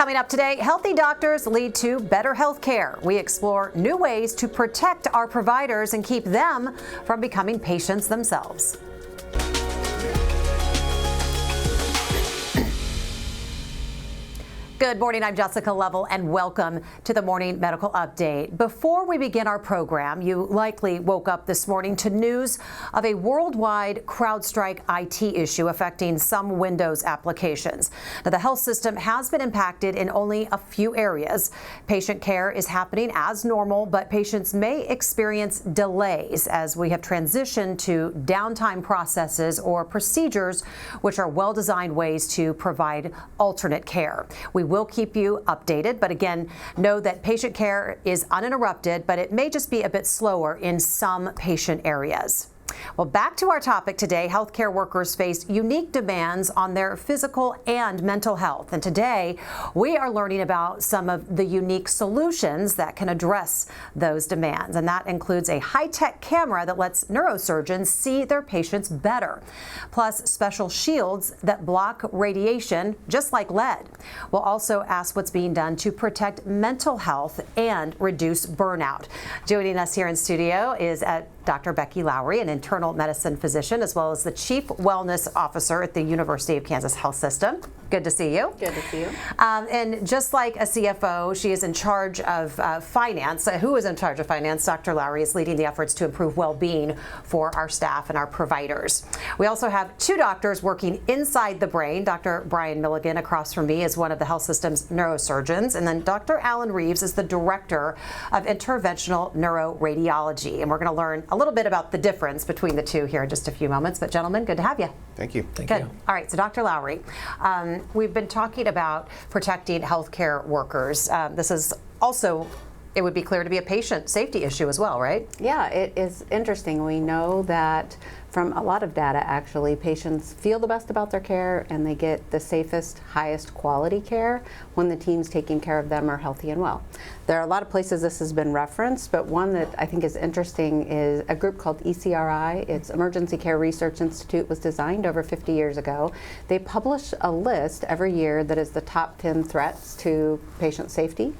Coming up today, healthy doctors lead to better health care. We explore new ways to protect our providers and keep them from becoming patients themselves. Good morning, I'm Jessica Lovell, and welcome to the Morning Medical Update. Before we begin our program, you likely woke up this morning to news of a worldwide CrowdStrike IT issue affecting some Windows applications. Now, the health system has been impacted in only a few areas. Patient care is happening as normal, but patients may experience delays as we have transitioned to downtime processes or procedures, which are well-designed ways to provide alternate care. We will keep you updated, but again, know that patient care is uninterrupted, but it may just be a bit slower in some patient areas. Well, back to our topic today. Healthcare workers face unique demands on their physical and mental health. And today, we are learning about some of the unique solutions that can address those demands. And that includes a high-tech camera that lets neurosurgeons see their patients better, plus special shields that block radiation, just like lead. We'll also ask what's being done to protect mental health and reduce burnout. Joining us here in studio is Dr. Becky Lowry, an internal medicine physician, as well as the Chief Wellness Officer at the University of Kansas Health System. Good to see you. Good to see you. And just like a CFO, she is in charge of finance. Who is in charge of finance? Dr. Lowry is leading the efforts to improve well-being for our staff and our providers. We also have two doctors working inside the brain. Dr. Brian Milligan across from me is one of the health system's neurosurgeons, and then Dr. Alan Reeves is the Director of Interventional Neuroradiology. And we're going to learn a little bit about the difference between the two here in just a few moments. But gentlemen, good to have you. Thank you. Good. All right, so Dr. Lowry, we've been talking about protecting healthcare workers. This is also, it would be clear to be a patient safety issue as well, right? Yeah, it is interesting. We know that from a lot of data, actually, patients feel the best about their care and they get the safest, highest quality care when the teams taking care of them are healthy and well. There are a lot of places this has been referenced, but one that I think is interesting is a group called ECRI. It's Emergency Care Research Institute, was designed over 50 years ago. They publish a list every year that is the top 10 threats to patient safety.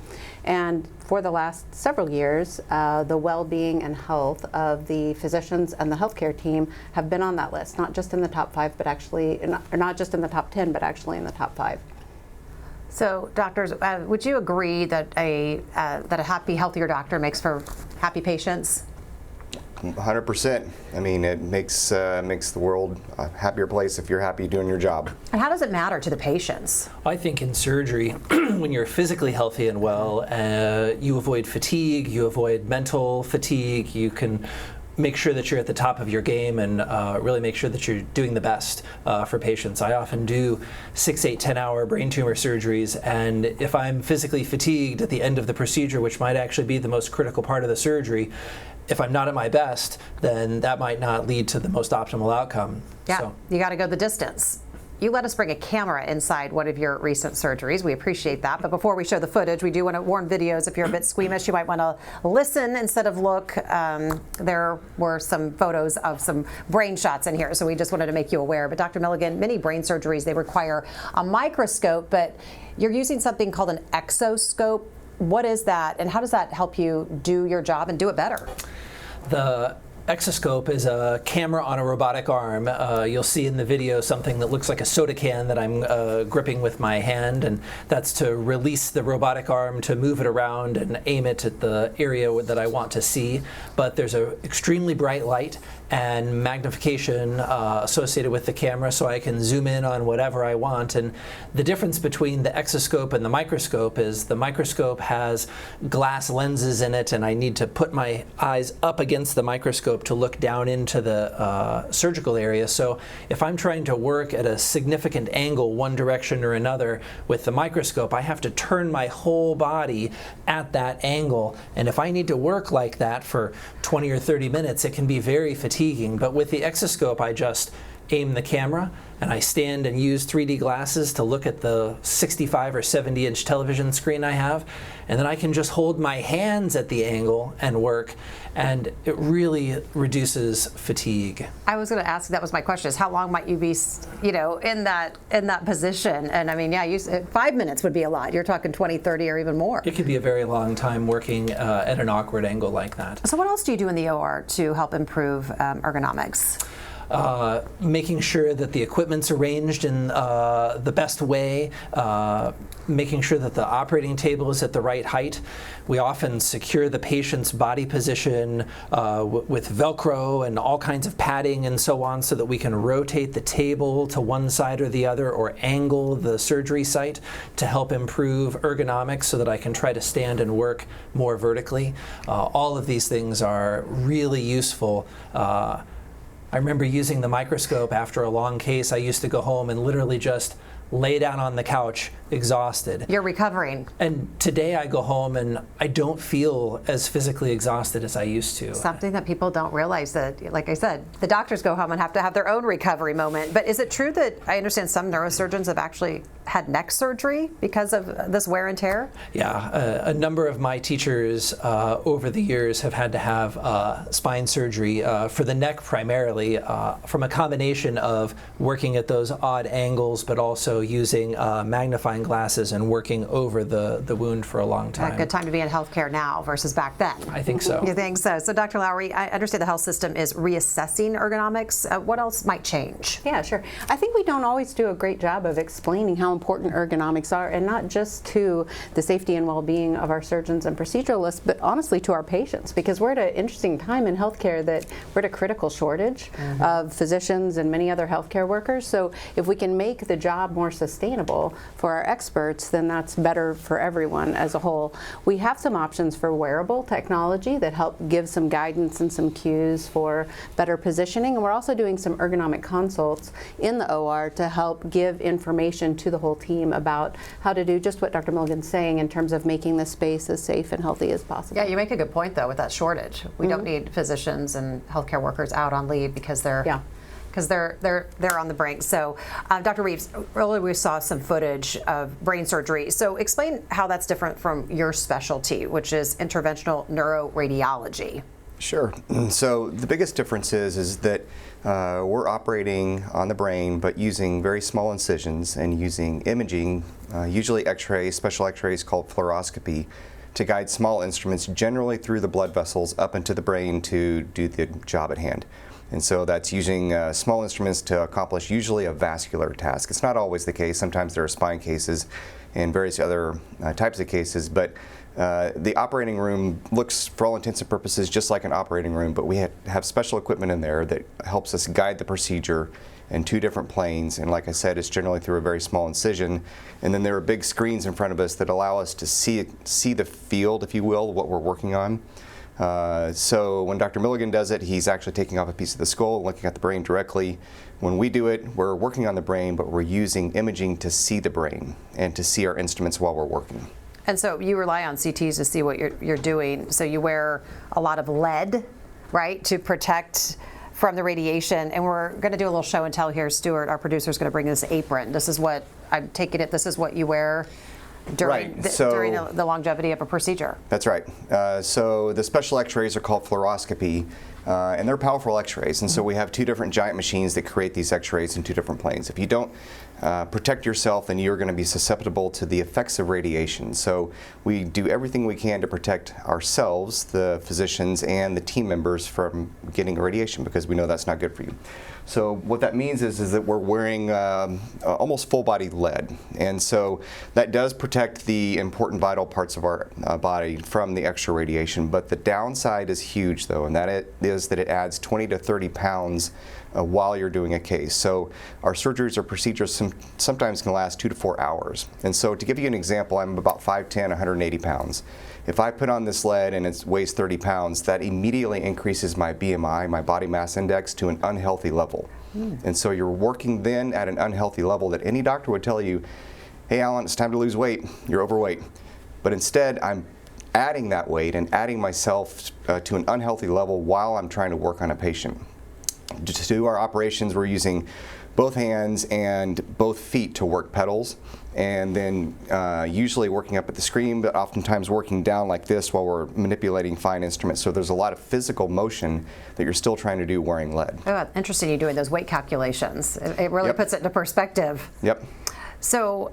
And for the last several years, the well-being and health of the physicians and the healthcare team have been on that list, not just in the top 5, but actually, or not just in the top 10, but actually in the top 5. So, doctors, would you agree that a happy, healthier doctor makes for happy patients? 100%. I mean, it makes the world a happier place if you're happy doing your job. And how does it matter to the patients? I think in surgery, when you're physically healthy and well, you avoid fatigue, you avoid mental fatigue, you can make sure that you're at the top of your game and really make sure that you're doing the best for patients. I often do 6, 8, 10-hour brain tumor surgeries, and if I'm physically fatigued at the end of the procedure, which might actually be the most critical part of the surgery, if I'm not at my best, then that might not lead to the most optimal outcome. Yeah, So. You got to go the distance. You let us bring a camera inside one of your recent surgeries. We appreciate that. But before we show the footage, we do want to warn videos. If you're a bit squeamish, you might want to listen instead of look. There were some photos of some brain shots in here, so we just wanted to make you aware. But Dr. Milligan, many brain surgeries, they require a microscope, but you're using something called an exoscope. What is that, and how does that help you do your job and do it better? The exoscope is a camera on a robotic arm. You'll see in the video something that looks like a soda can that I'm gripping with my hand, and that's to release the robotic arm to move it around and aim it at the area that I want to see. But there's an extremely bright light and magnification associated with the camera, so I can zoom in on whatever I want. And the difference between the exoscope and the microscope is the microscope has glass lenses in it, and I need to put my eyes up against the microscope to look down into the surgical area. So if I'm trying to work at a significant angle one direction or another with the microscope, I have to turn my whole body at that angle. And if I need to work like that for 20 or 30 minutes, it can be very fatiguing. But with the exoscope, I just aim the camera, and I stand and use 3D glasses to look at the 65 or 70-inch television screen I have, and then I can just hold my hands at the angle and work, and it really reduces fatigue. I was going to ask, that was my question, is how long might you be, in that position? And I mean, yeah, 5 minutes would be a lot. You're talking 20, 30, or even more. It could be a very long time working at an awkward angle like that. So what else do you do in the OR to help improve ergonomics? Making sure that the equipment's arranged in the best way, making sure that the operating table is at the right height. We often secure the patient's body position with Velcro and all kinds of padding and so on, so that we can rotate the table to one side or the other, or angle the surgery site to help improve ergonomics so that I can try to stand and work more vertically. All of these things are really useful. I remember using the microscope after a long case. I used to go home and literally just lay down on the couch, exhausted. You're recovering. And today I go home and I don't feel as physically exhausted as I used to. Something that people don't realize, that, like I said, the doctors go home and have to have their own recovery moment. But is it true that, I understand some neurosurgeons have actually had neck surgery because of this wear and tear? Yeah, a number of my teachers over the years have had to have spine surgery for the neck primarily, from a combination of working at those odd angles, but also using magnifying glasses and working over the wound for a long time. A good time to be in healthcare now versus back then. I think so. You think so? So Dr. Lowry, I understand the health system is reassessing ergonomics. What else might change? Yeah, sure. I think we don't always do a great job of explaining how important ergonomics are, and not just to the safety and well-being of our surgeons and proceduralists, but honestly to our patients, because we're at an interesting time in healthcare that we're at a critical shortage of physicians and many other healthcare workers. So if we can make the job more sustainable for our experts, then that's better for everyone as a whole. We have some options for wearable technology that help give some guidance and some cues for better positioning, and we're also doing some ergonomic consults in the OR to help give information to the whole team about how to do just what Dr. Milligan's saying in terms of making the space as safe and healthy as possible. Yeah, you make a good point though with that shortage. We don't need physicians and healthcare workers out on leave because they're on the brink. So, Dr. Reeves, earlier we saw some footage of brain surgery. So explain how that's different from your specialty, which is interventional neuroradiology. Sure. So the biggest difference is that we're operating on the brain, but using very small incisions and using imaging, usually x-rays, special x-rays called fluoroscopy, to guide small instruments generally through the blood vessels up into the brain to do the job at hand. And so that's using small instruments to accomplish usually a vascular task. It's not always the case. Sometimes there are spine cases and various other types of cases, but the operating room looks, for all intents and purposes, just like an operating room, but we have special equipment in there that helps us guide the procedure in two different planes, and like I said, it's generally through a very small incision. And then there are big screens in front of us that allow us to see the field, if you will, what we're working on. So when Dr. Milligan does it, he's actually taking off a piece of the skull and looking at the brain directly. When we do it, we're working on the brain, but we're using imaging to see the brain and to see our instruments while we're working. And so you rely on CTs to see what you're doing. So you wear a lot of lead, right, to protect from the radiation. And we're going to do a little show and tell here. Stuart, our producer, is going to bring this apron. This is what, I'm taking it, this is what you wear during, during the longevity of a procedure. That's right. So the special x-rays are called fluoroscopy, and they're powerful x-rays. And so we have two different giant machines that create these x-rays in two different planes. If you don't protect yourself, then you're going to be susceptible to the effects of radiation. So we do everything we can to protect ourselves, the physicians, and the team members from getting radiation, because we know that's not good for you. So what that means is that we're wearing almost full-body lead, and so that does protect the important vital parts of our body from the extra radiation. But the downside is huge, though, and that is that it adds 20 to 30 pounds while you're doing a case. So our surgeries or procedures sometimes can last 2 to 4 hours. And so to give you an example, I'm about 5'10", 180 pounds. If I put on this lead and it weighs 30 pounds, that immediately increases my BMI, my body mass index, to an unhealthy level. And so you're working then at an unhealthy level that any doctor would tell you, hey Alan, it's time to lose weight, you're overweight. But instead, I'm adding that weight and adding myself to an unhealthy level while I'm trying to work on a patient. To do our operations, we're using both hands and both feet to work pedals, and then usually working up at the screen, but oftentimes working down like this while we're manipulating fine instruments. So there's a lot of physical motion that you're still trying to do wearing lead. Oh, interesting you doing those weight calculations. It really Yep. puts it into perspective. Yep. So,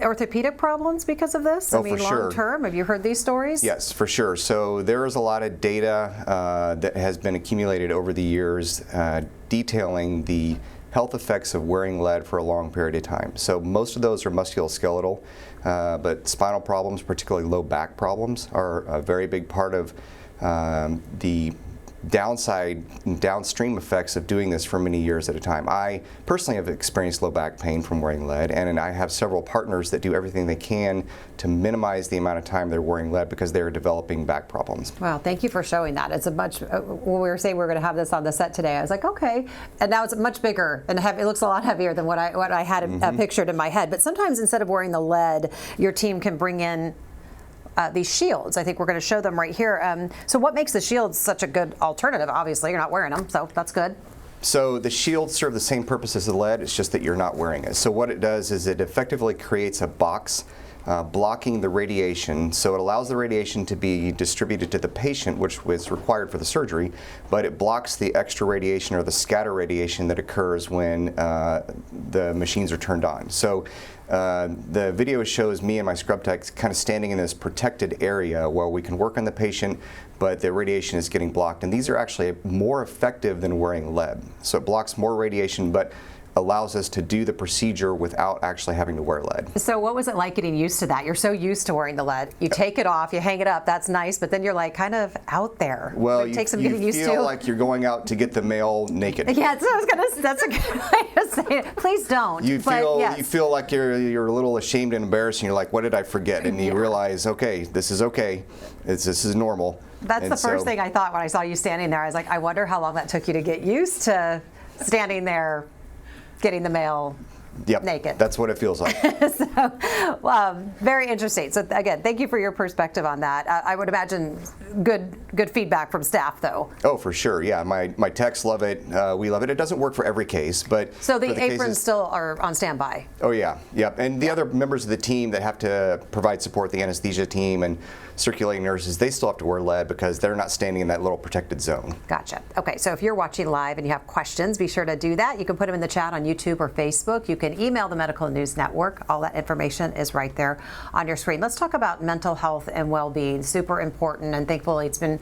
orthopedic problems because of this? Oh, I mean, for sure. long term, have you heard these stories? Yes, for sure. So there is a lot of data that has been accumulated over the years detailing the health effects of wearing lead for a long period of time. So most of those are musculoskeletal, but spinal problems, particularly low back problems, are a very big part of the downstream effects of doing this for many years at a time. I personally have experienced low back pain from wearing lead, and I have several partners that do everything they can to minimize the amount of time they're wearing lead because they're developing back problems. Wow, thank you for showing that. It's a much, when we were saying we were going to have this on the set today, I was like, okay. And now it's much bigger and heavy. It looks a lot heavier than what I had pictured in my head. But sometimes instead of wearing the lead, your team can bring in these shields. I think we're going to show them right here. So what makes the shields such a good alternative? Obviously, you're not wearing them, so that's good. So the shields serve the same purpose as the lead, it's just that you're not wearing it. So what it does is it effectively creates a box blocking the radiation, so it allows the radiation to be distributed to the patient, which was required for the surgery, but it blocks the extra radiation or the scatter radiation that occurs when the machines are turned on. So the video shows me and my scrub techs kind of standing in this protected area where we can work on the patient, but the radiation is getting blocked. And these are actually more effective than wearing lead. So it blocks more radiation, but allows us to do the procedure without actually having to wear lead. So what was it like getting used to that? You're so used to wearing the lead. You take it off, you hang it up, that's nice, but then you're like kind of out there. Well, it takes some getting used to. You feel like you're going out to get the mail naked. Yeah, that's a good way to say it. Please don't. You feel, yes. you feel like you're a little ashamed and embarrassed, and you're like, what did I forget? And you realize, okay, this is okay. This is normal. That's the first thing I thought when I saw you standing there. I was like, I wonder how long that took you to get used to standing there getting the mail naked. That's what it feels like. Very interesting. So again, thank you for your perspective on that. I would imagine good feedback from staff, though. Oh, for sure. Yeah, my techs love it. We love it. It doesn't work for every case, but so the aprons cases, still are on standby. Oh yeah, yep. And the other members of the team that have to provide support, the anesthesia team and circulating nurses, they still have to wear lead because they're not standing in that little protected zone. Gotcha. Okay, so if you're watching live and you have questions, be sure to do that. You can put them in the chat on YouTube or Facebook. You can email the Medical News Network. All that information is right there on your screen. Let's talk about mental health and well-being. Super important, and thankfully it's been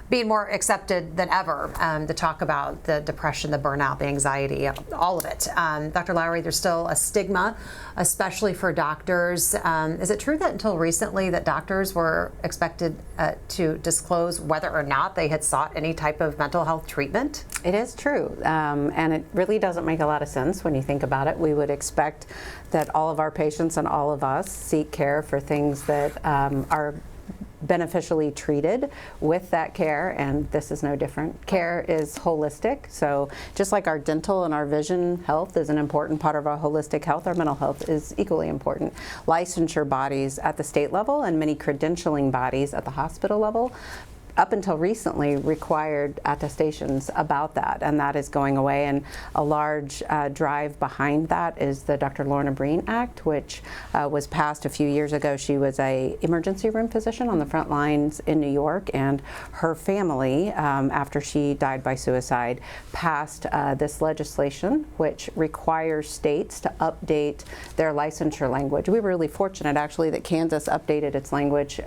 being more accepted than ever to talk about the depression, the burnout, the anxiety, all of it. Dr. Lowry, there's still a stigma, especially for doctors. Is it true that until recently that doctors were expected to disclose whether or not they had sought any type of mental health treatment? It is true, and it really doesn't make a lot of sense when you think about it. We would expect that all of our patients and all of us seek care for things that are beneficially treated with that care, and this is no different. Care is holistic, so just like our dental and our vision health is an important part of our holistic health, our mental health is equally important. Licensure bodies at the state level and many credentialing bodies at the hospital level up until recently required attestations about that, and that is going away. And a large drive behind that is the Dr. Lorna Breen Act, which was passed a few years ago. She was a emergency room physician on the front lines in New York, and her family, after she died by suicide, passed this legislation which requires states to update their licensure language. We were really fortunate actually that Kansas updated its language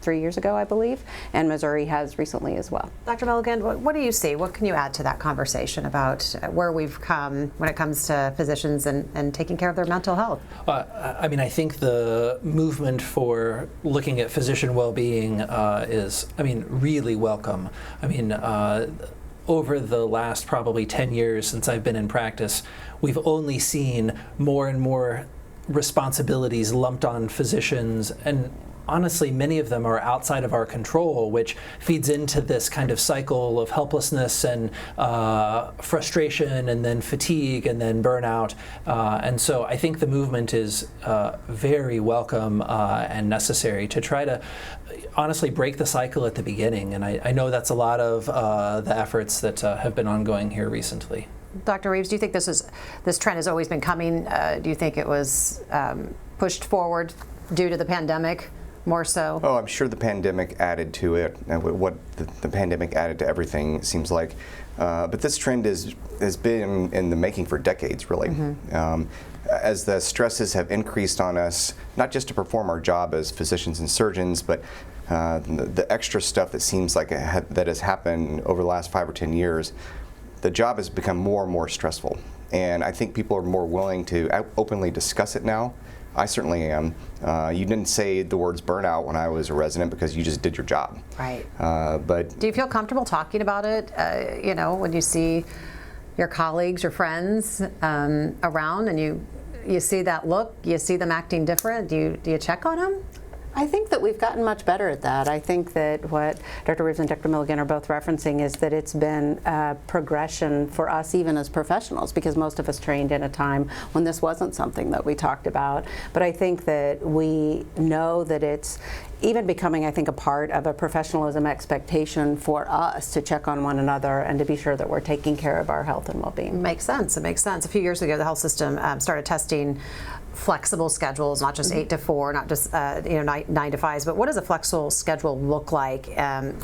3 years ago, I believe, and Missouri has recently as well. Dr. Milligan, what do you see? What can you add to that conversation about where we've come when it comes to physicians and taking care of their mental health? I mean, I think the movement for looking at physician well-being is, really welcome. Over the last probably 10 years since I've been in practice, we've only seen more and more responsibilities lumped on physicians, and honestly, many of them are outside of our control, which feeds into this kind of cycle of helplessness and frustration, and then fatigue, and then burnout. And so I think the movement is very welcome and necessary to try to honestly break the cycle at the beginning. And I know that's a lot of the efforts that have been ongoing here recently. Dr. Reeves, do you think this trend has always been coming? Do you think it was pushed forward due to the pandemic more so? Oh, I'm sure the pandemic added to it, and what the pandemic added to everything, it seems like. But this trend has been in the making for decades, really. As the stresses have increased on us, not just to perform our job as physicians and surgeons, but the extra stuff that seems like that has happened over the last 5 or 10 years, the job has become more and more stressful. And I think people are more willing to openly discuss it now. I certainly am. You didn't say the words burnout when I was a resident because you just did your job. Right. But do you feel comfortable talking about it, when you see your colleagues, your friends around, and you see that look, you see them acting different, do you check on them? I think that we've gotten much better at that. I think that what Dr. Reeves and Dr. Milligan are both referencing is that it's been a progression for us even as professionals, because most of us trained in a time when this wasn't something that we talked about. But I think that we know that it's even becoming, I think, a part of a professionalism expectation for us to check on one another and to be sure that we're taking care of our health and well-being. Makes sense. It makes sense. A few years ago, the health system started testing flexible schedules, not just 8 to 4, not just 9 to 5s, but what does a flexible schedule look like?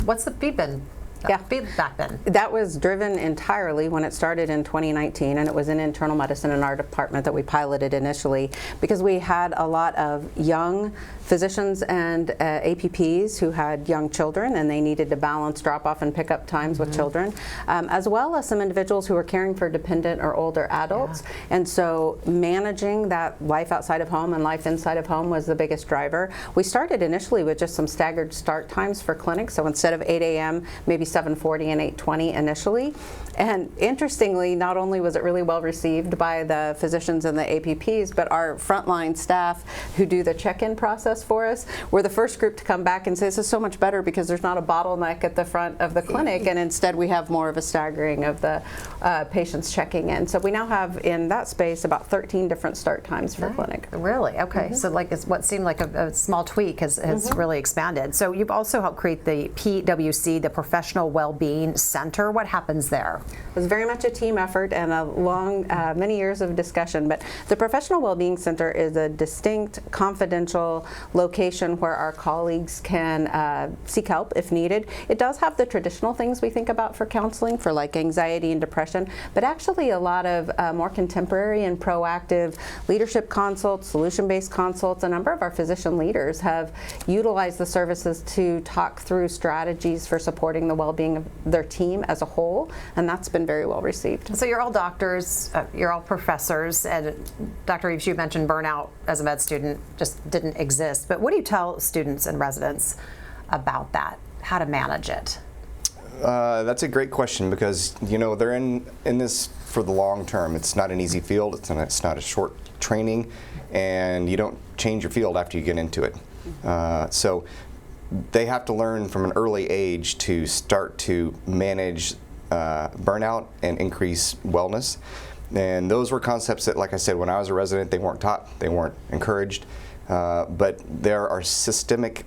What's the feedback been? That was driven entirely when it started in 2019, and it was in internal medicine in our department that we piloted initially, because we had a lot of young physicians and APPs who had young children, and they needed to balance drop-off and pick-up times with children, as well as some individuals who were caring for dependent or older adults. And so managing that life outside of home and life inside of home was the biggest driver. We started initially with just some staggered start times for clinics, so instead of 8 a.m., maybe 7:40 and 8:20 initially. And interestingly, not only was it really well received by the physicians and the APPs, but our frontline staff who do the check-in process for us were the first group to come back and say, this is so much better because there's not a bottleneck at the front of the clinic, and instead we have more of a staggering of the patients checking in. So we now have in that space about 13 different start times for clinic. Really? Okay. So like it's what seemed like a small tweak has really expanded. So you've also helped create the PWC, the Professional Wellbeing Center. What happens there? It was very much a team effort and a long, many years of discussion, but the Professional Wellbeing Center is a distinct, confidential location where our colleagues can seek help if needed. It does have the traditional things we think about for counseling, for like anxiety and depression, but actually a lot of more contemporary and proactive leadership consults, solution-based consults. A number of our physician leaders have utilized the services to talk through strategies for supporting the well-being of their team as a whole, and that's been very well received. So you're all doctors, you're all professors, and Dr. Reeves, you mentioned burnout as a med student just didn't exist, but what do you tell students and residents about that, how to manage it? That's a great question, because they're in this for the long term. It's not an easy field, it's not a short training, and you don't change your field after you get into it. So they have to learn from an early age to start to manage burnout and increase wellness. And those were concepts that, like I said, when I was a resident, they weren't taught, they weren't encouraged. But there are systemic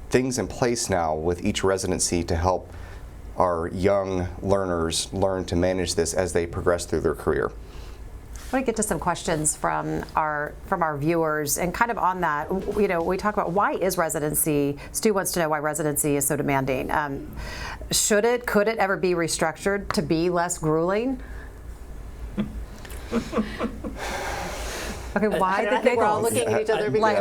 things in place now with each residency to help our young learners learn to manage this as they progress through their career. I want to get to some questions from our viewers, and kind of on that, we talk about why is residency. Stu wants to know why residency is so demanding. Could it ever be restructured to be less grueling? Okay, why the giggles? We're all looking at each other like,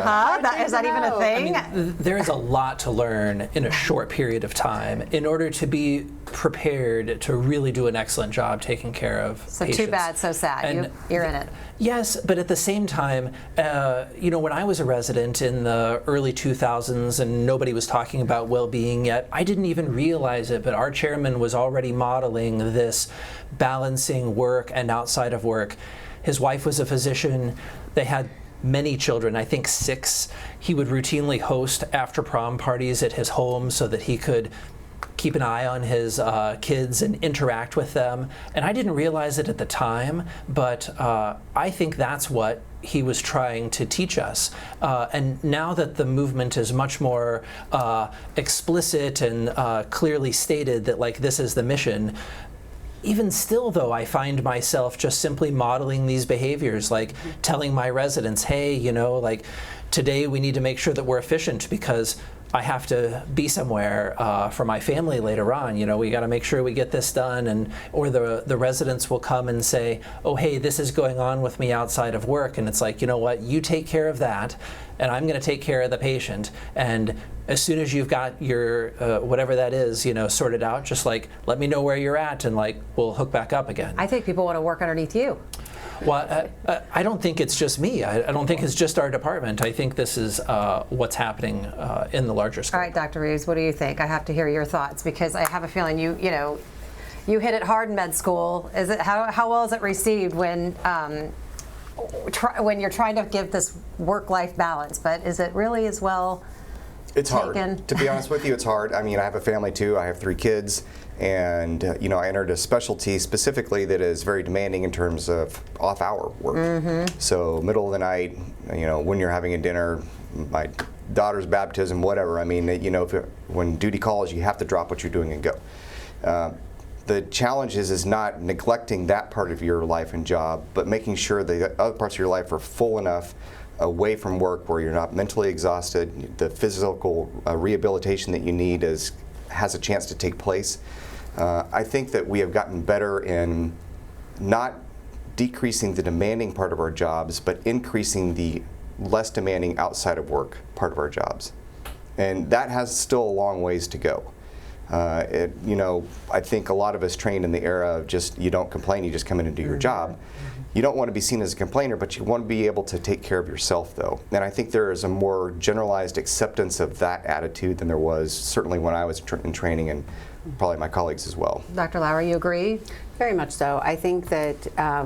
is that even a thing? I mean, there is a lot to learn in a short period of time in order to be prepared to really do an excellent job taking care of patients. Too bad, so sad. And you're in it. Yes, but at the same time, when I was a resident in the early 2000s and nobody was talking about well-being yet, I didn't even realize it, but our chairman was already modeling this balancing work and outside of work. His wife was a physician. They had many children, I think 6, he would routinely host after prom parties at his home so that he could keep an eye on his kids and interact with them. And I didn't realize it at the time, but I think that's what he was trying to teach us. And now that the movement is much more explicit and clearly stated that, like, this is the mission, even still, though, I find myself just simply modeling these behaviors, like telling my residents, hey, you know, like, today we need to make sure that we're efficient because I have to be somewhere for my family later on. You know, we got to make sure we get this done. And or the residents will come and say, oh, hey, this is going on with me outside of work. And it's like, you know what, you take care of that, and I'm going to take care of the patient. And as soon as you've got your whatever that is, you know, sorted out, just like let me know where you're at, and like we'll hook back up again. I think people want to work underneath you. Well, I don't think it's just me. I don't think it's just our department. I think this is what's happening in the larger scope. All right, Dr. Reeves, what do you think? I have to hear your thoughts because I have a feeling you hit it hard in med school. Is it how well is it received when you're trying to give this work-life balance? But is it really as well? It's hard. To be honest with you, it's hard. I mean, I have a family too. I have 3 kids. And I entered a specialty specifically that is very demanding in terms of off-hour work. So middle of the night, when you're having a dinner, my daughter's baptism, whatever. I mean, when duty calls, you have to drop what you're doing and go. The challenge is not neglecting that part of your life and job, but making sure the other parts of your life are full enough away from work where you're not mentally exhausted. The physical rehabilitation that you need has a chance to take place. I think that we have gotten better in not decreasing the demanding part of our jobs, but increasing the less demanding outside of work part of our jobs. And that has still a long ways to go. I think a lot of us trained in the era of just, you don't complain, you just come in and do your job. You don't want to be seen as a complainer, but you want to be able to take care of yourself, though. And I think there is a more generalized acceptance of that attitude than there was certainly when I was in training, and probably my colleagues as well. Dr. Lauer, you agree? Very much so. I think that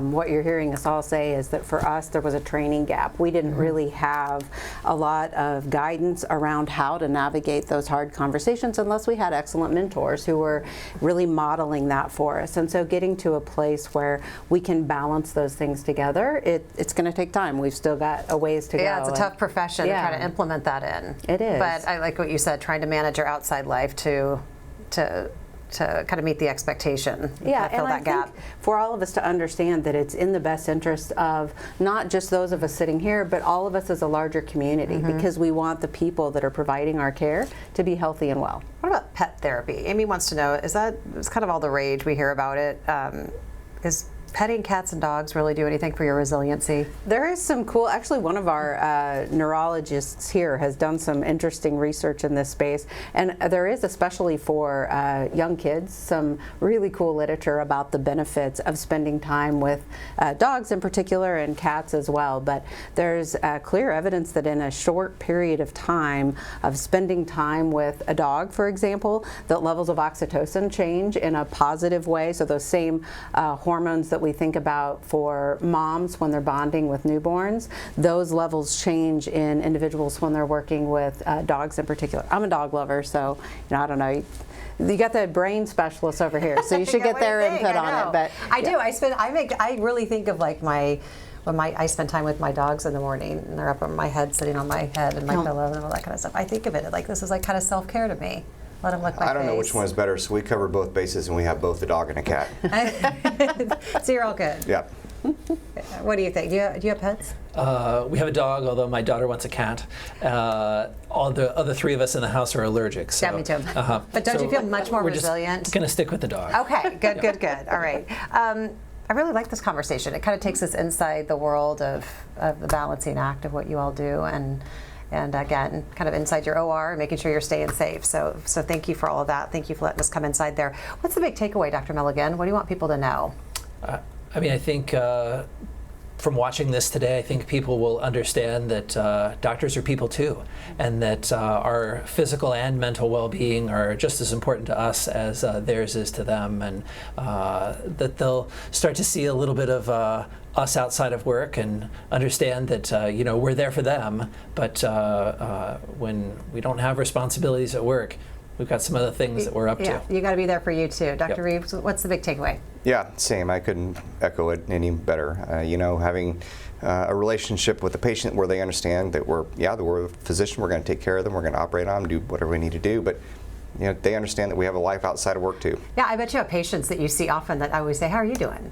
what you're hearing us all say is that for us there was a training gap. We didn't really have a lot of guidance around how to navigate those hard conversations unless we had excellent mentors who were really modeling that for us. And so getting to a place where we can balance those things together, it's going to take time. We've still got a ways to go. Yeah, it's a tough profession to try to implement that in. It is. But I like what you said, trying to manage your outside life to kind of meet the expectation. Yeah, fill and that I gap. think for all of us to understand that it's in the best interest of not just those of us sitting here, but all of us as a larger community, because we want the people that are providing our care to be healthy and well. What about pet therapy? Amy wants to know, it's kind of all the rage we hear about it. Is petting cats and dogs really do anything for your resiliency? There is some cool, actually one of our neurologists here has done some interesting research in this space, and there is, especially for young kids, some really cool literature about the benefits of spending time with dogs in particular and cats as well. But there's clear evidence that in a short period of time of spending time with a dog, for example, that levels of oxytocin change in a positive way. So those same hormones that we think about for moms when they're bonding with newborns, those levels change in individuals when they're working with dogs in particular. I'm a dog lover, so I don't know. You got the brain specialist over here, so you should get their input on it. But I do. I really think of like I spend time with my dogs in the morning, and they're up on my head, sitting on my head and my pillow and all that kind of stuff. I think of it like this is like kind of self-care to me. Let them lick my face. I don't know which one is better, so we cover both bases, and we have both a dog and a cat. So you're all good. Yeah. What do you think? Do you have pets? We have a dog, although my daughter wants a cat. All the other 3 of us in the house are allergic. So, yeah, me too. But don't you feel much more resilient? We're just going to stick with the dog. Okay, good. All right. I really like this conversation. It kind of takes us inside the world of the balancing act of what you all do, and again, kind of inside your OR, making sure you're staying safe. So thank you for all of that. Thank you for letting us come inside there. What's the big takeaway, Dr. Milligan? What do you want people to know? I think from watching this today, I think people will understand that doctors are people too, and that our physical and mental well-being are just as important to us as theirs is to them, and that they'll start to see a little bit of us outside of work and understand that we're there for them, but when we don't have responsibilities at work, we've got some other things that we're up to. You got to be there for you too. Dr. Reeves, what's the big takeaway? Yeah, same. I couldn't echo it any better. Having a relationship with the patient where they understand that we're a physician, we're going to take care of them, we're going to operate on them, do whatever we need to do, but they understand that we have a life outside of work too. Yeah, I bet you have patients that you see often that always say, "How are you doing?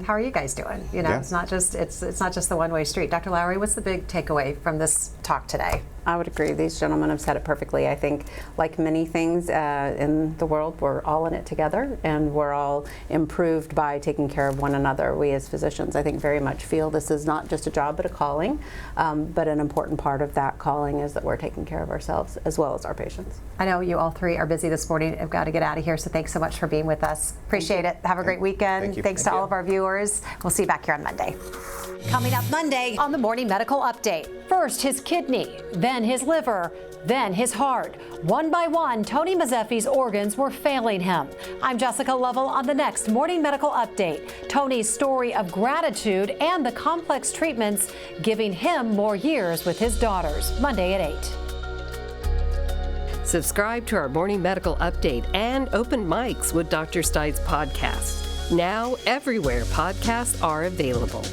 How are you guys doing?" It's not just the one-way street. Dr. Lowry, what's the big takeaway from this talk today? I would agree. These gentlemen have said it perfectly. I think, like many things in the world, we're all in it together, and we're all improved by taking care of one another. We as physicians, I think, very much feel this is not just a job but a calling, but an important part of that calling is that we're taking care of ourselves as well as our patients. I know you all three are busy this morning. I've got to get out of here, so thanks so much for being with us. Appreciate it. Have a great weekend. Thank you. Thanks to all of our viewers. We'll see you back here on Monday. Coming up Monday on the Morning Medical Update. First, his kidney, then his liver, then his heart. One by one, Tony Mazzeffi's organs were failing him. I'm Jessica Lovell on the next Morning Medical Update. Tony's story of gratitude and the complex treatments giving him more years with his daughters. Monday at 8. Subscribe to our Morning Medical Update and Open Mics with Dr. Stites podcast. Now everywhere podcasts are available.